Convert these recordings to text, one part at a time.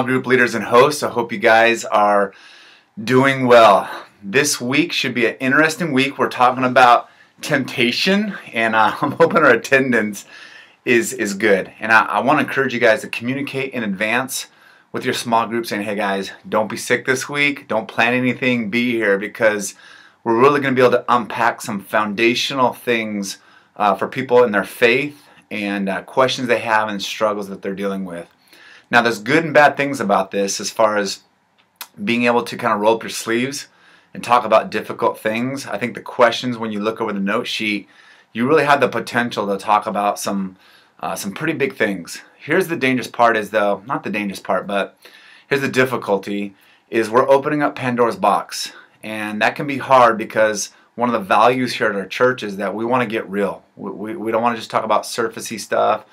Group leaders and hosts. I hope you guys are doing well. This week should be an interesting week. We're talking about temptation, and I'm hoping our attendance is good. And I want to encourage you guys to communicate in advance with your small group saying, hey guys, don't be sick this week. Don't plan anything. Be here, because we're really going to be able to unpack some foundational things for people in their faith and questions they have and struggles that they're dealing with. Now, there's good and bad things about this as far as being able to kind of roll up your sleeves and talk about difficult things. I think the questions, when you look over the note sheet, you really have the potential to talk about some pretty big things. Here's the dangerous part is, though, not the dangerous part, but here's the difficulty, is we're opening up Pandora's box. And that can be hard because one of the values here at our church is that we want to get real. We don't want to just talk about surfacey stuff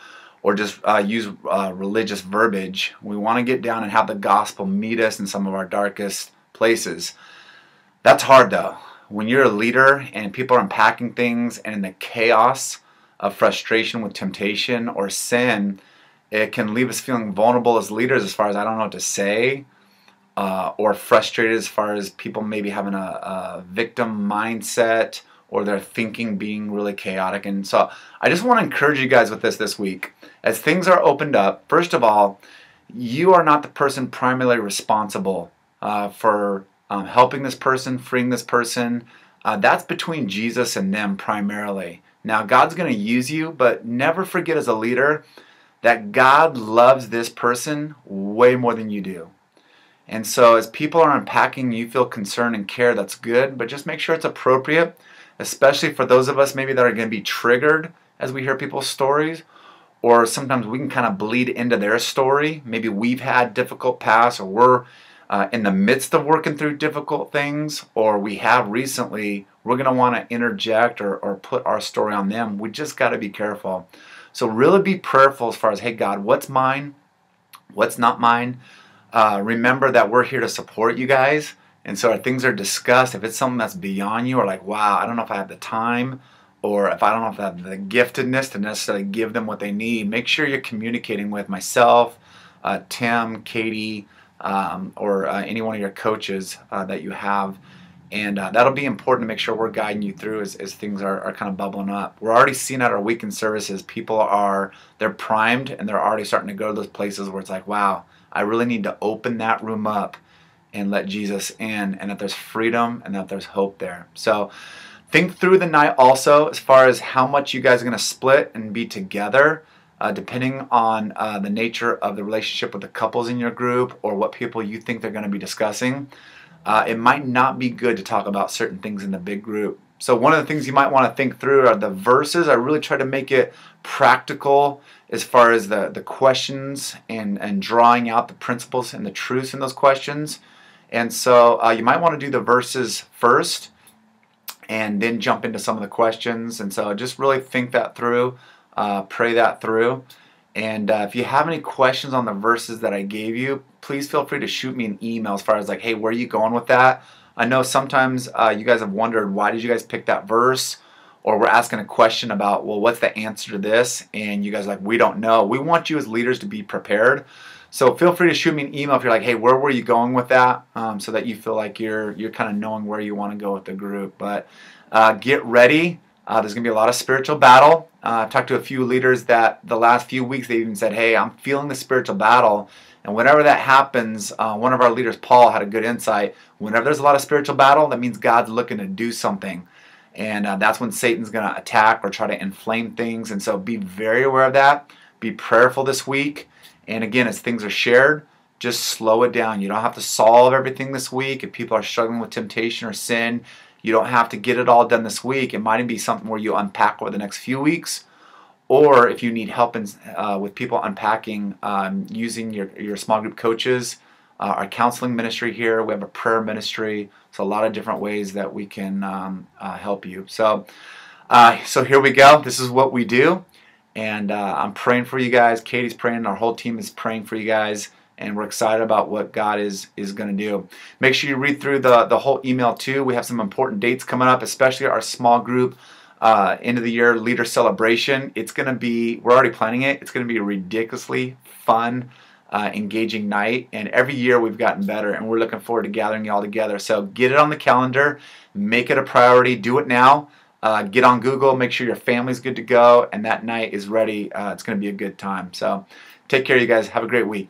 or just use religious verbiage. We want to get down and have the gospel meet us in some of our darkest places. That's hard, though. When you're a leader and people are unpacking things, and in the chaos of frustration with temptation or sin, it can leave us feeling vulnerable as leaders as far as I don't know what to say, or frustrated as far as people maybe having a victim mindset or their thinking being really chaotic. And so I just want to encourage you guys with this week. As things are opened up, first of all, you are not the person primarily responsible for helping this person, freeing this person. That's between Jesus and them primarily. Now, God's going to use you, but never forget as a leader that God loves this person way more than you do. And so as people are unpacking, you feel concern and care, that's good, but just make sure it's appropriate, especially for those of us maybe that are going to be triggered as we hear people's stories, or sometimes we can kind of bleed into their story. Maybe we've had difficult past, or we're in the midst of working through difficult things, or we have recently. We're going to want to interject or put our story on them. We just got to be careful. So really be prayerful as far as, hey God, what's mine? What's not mine? Remember that we're here to support you guys. And so if things are discussed, if it's something that's beyond you, or like, wow, I don't know if I have the time, or if I don't know if I have the giftedness to necessarily give them what they need, make sure you're communicating with myself, Tim, Katie, or any one of your coaches that you have. And that'll be important to make sure we're guiding you through as things are kind of bubbling up. We're already seeing at our weekend services, they're primed, and they're already starting to go to those places where it's like, wow, I really need to open that room up and let Jesus in, and that there's freedom and that there's hope there. So think through the night also as far as how much you guys are going to split and be together, depending on the nature of the relationship with the couples in your group or what people you think they're going to be discussing. It might not be good to talk about certain things in the big group. So one of the things you might want to think through are the verses. I really try to make it practical as far as the questions and drawing out the principles and the truths in those questions. And so you might want to do the verses first and then jump into some of the questions. And so just really think that through, pray that through. And if you have any questions on the verses that I gave you, please feel free to shoot me an email as far as like, hey, where are you going with that? I know sometimes you guys have wondered, why did you guys pick that verse? Or we're asking a question about, well, what's the answer to this? And you guys are like, we don't know. We want you as leaders to be prepared. So feel free to shoot me an email if you're like, hey, where were you going with that? So that you feel like you're kind of knowing where you want to go with the group. But get ready. There's going to be a lot of spiritual battle. I've talked to a few leaders that the last few weeks they even said, hey, I'm feeling the spiritual battle. And whenever that happens, one of our leaders, Paul, had a good insight. Whenever there's a lot of spiritual battle, that means God's looking to do something. And that's when Satan's going to attack or try to inflame things. And so be very aware of that. Be prayerful this week. And again, as things are shared, just slow it down. You don't have to solve everything this week. If people are struggling with temptation or sin, you don't have to get it all done this week. It might be something where you unpack over the next few weeks. Or if you need help with people unpacking, using your small group coaches, our counseling ministry here, we have a prayer ministry. So a lot of different ways that we can help you. So here we go. This is what we do. And I'm praying for you guys. Katie's praying. Our whole team is praying for you guys. And we're excited about what God is going to do. Make sure you read through the whole email too. We have some important dates coming up, especially our small group end of the year leader celebration. It's going to be, we're already planning it. It's going to be ridiculously fun. engaging night, and every year we've gotten better, and we're looking forward to gathering you all together. So get it on the calendar, make it a priority, do it now. Get on Google, make sure your family's good to go, and that night is ready. It's going to be a good time. So take care, you guys. Have a great week.